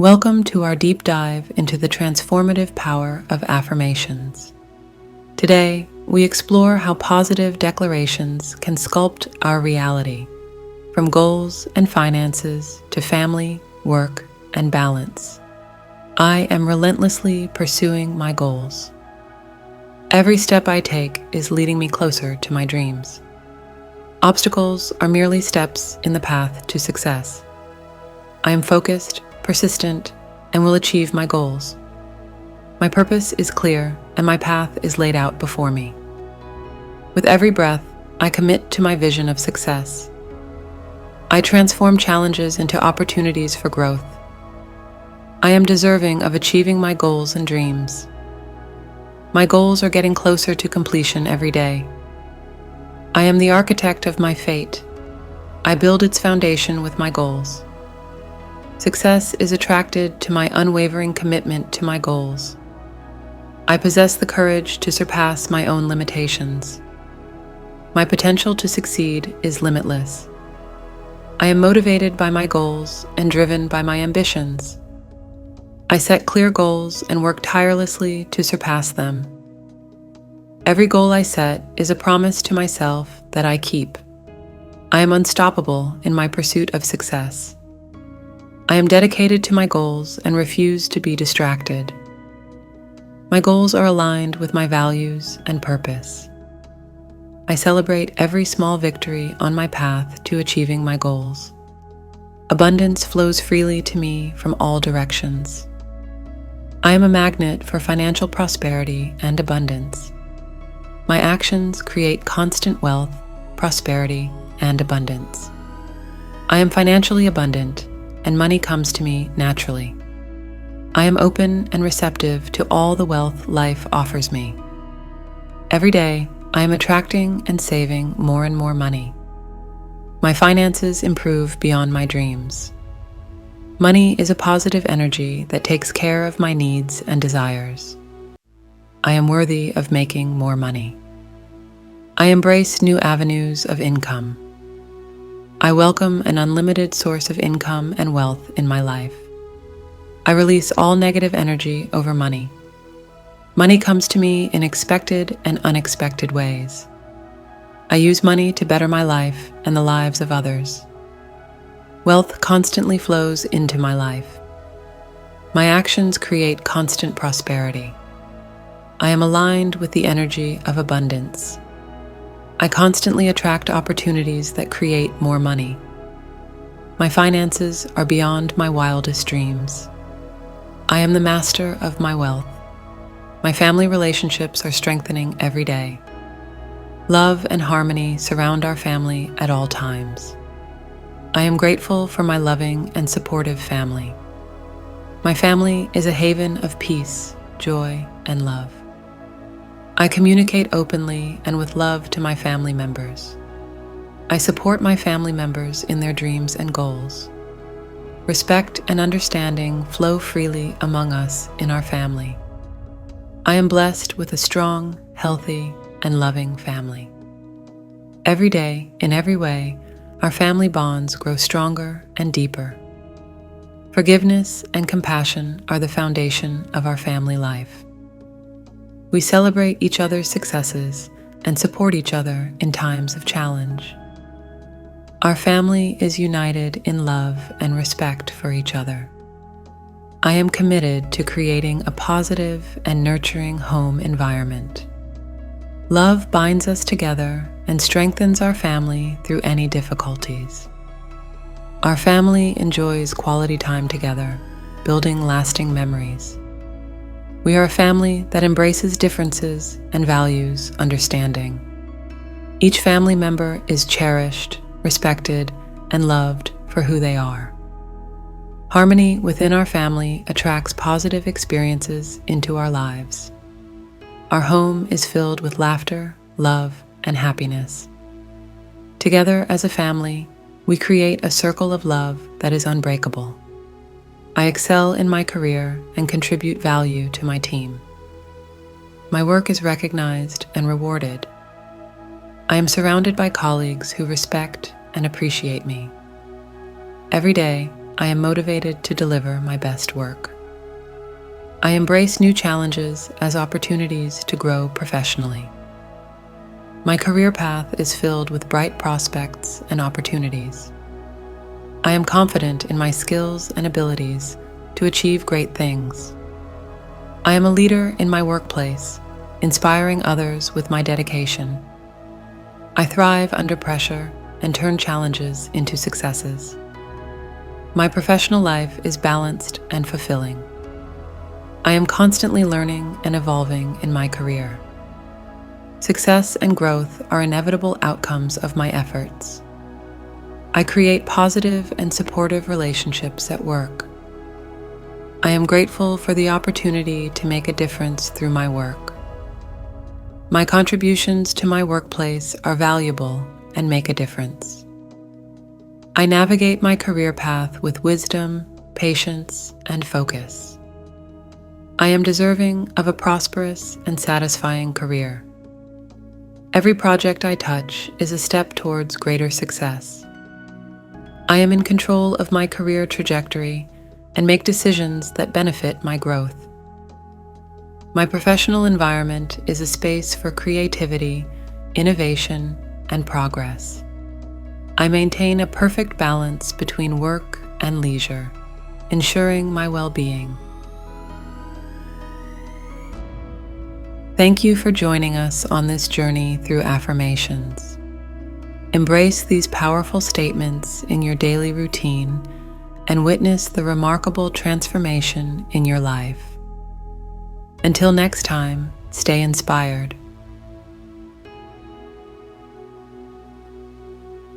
Welcome to our deep dive into the transformative power of affirmations. Today, we explore how positive declarations can sculpt our reality, from goals and finances to family, work, and balance. I am relentlessly pursuing my goals. Every step I take is leading me closer to my dreams. Obstacles are merely steps in the path to success. I am focused, persistent, and will achieve my goals. My purpose is clear and my path is laid out before me. With every breath, I commit to my vision of success. I transform challenges into opportunities for growth. I am deserving of achieving my goals and dreams. My goals are getting closer to completion every day. I am the architect of my fate. I build its foundation with my goals. Success is attracted to my unwavering commitment to my goals. I possess the courage to surpass my own limitations. My potential to succeed is limitless. I am motivated by my goals and driven by my ambitions. I set clear goals and work tirelessly to surpass them. Every goal I set is a promise to myself that I keep. I am unstoppable in my pursuit of success. I am dedicated to my goals and refuse to be distracted. My goals are aligned with my values and purpose. I celebrate every small victory on my path to achieving my goals. Abundance flows freely to me from all directions. I am a magnet for financial prosperity and abundance. My actions create constant wealth, prosperity, and abundance. I am financially abundant, and money comes to me naturally. I am open and receptive to all the wealth life offers me. Every day, I am attracting and saving more and more money. My finances improve beyond my dreams. Money is a positive energy that takes care of my needs and desires. I am worthy of making more money. I embrace new avenues of income. I welcome an unlimited source of income and wealth in my life. I release all negative energy over money. Money comes to me in expected and unexpected ways. I use money to better my life and the lives of others. Wealth constantly flows into my life. My actions create constant prosperity. I am aligned with the energy of abundance. I constantly attract opportunities that create more money. My finances are beyond my wildest dreams. I am the master of my wealth. My family relationships are strengthening every day. Love and harmony surround our family at all times. I am grateful for my loving and supportive family. My family is a haven of peace, joy, and love. I communicate openly and with love to my family members. I support my family members in their dreams and goals. Respect and understanding flow freely among us in our family. I am blessed with a strong, healthy, and loving family. Every day, in every way, our family bonds grow stronger and deeper. Forgiveness and compassion are the foundation of our family life. We celebrate each other's successes and support each other in times of challenge. Our family is united in love and respect for each other. I am committed to creating a positive and nurturing home environment. Love binds us together and strengthens our family through any difficulties. Our family enjoys quality time together, building lasting memories. We are a family that embraces differences and values understanding. Each family member is cherished, respected, and loved for who they are. Harmony within our family attracts positive experiences into our lives. Our home is filled with laughter, love, and happiness. Together as a family, we create a circle of love that is unbreakable. I excel in my career and contribute value to my team. My work is recognized and rewarded. I am surrounded by colleagues who respect and appreciate me. Every day, I am motivated to deliver my best work. I embrace new challenges as opportunities to grow professionally. My career path is filled with bright prospects and opportunities. I am confident in my skills and abilities to achieve great things. I am a leader in my workplace, inspiring others with my dedication. I thrive under pressure and turn challenges into successes. My professional life is balanced and fulfilling. I am constantly learning and evolving in my career. Success and growth are inevitable outcomes of my efforts. I create positive and supportive relationships at work. I am grateful for the opportunity to make a difference through my work. My contributions to my workplace are valuable and make a difference. I navigate my career path with wisdom, patience, and focus. I am deserving of a prosperous and satisfying career. Every project I touch is a step towards greater success. I am in control of my career trajectory and make decisions that benefit my growth. My professional environment is a space for creativity, innovation, and progress. I maintain a perfect balance between work and leisure, ensuring my well-being. Thank you for joining us on this journey through affirmations. Embrace these powerful statements in your daily routine and witness the remarkable transformation in your life. Until next time, stay inspired.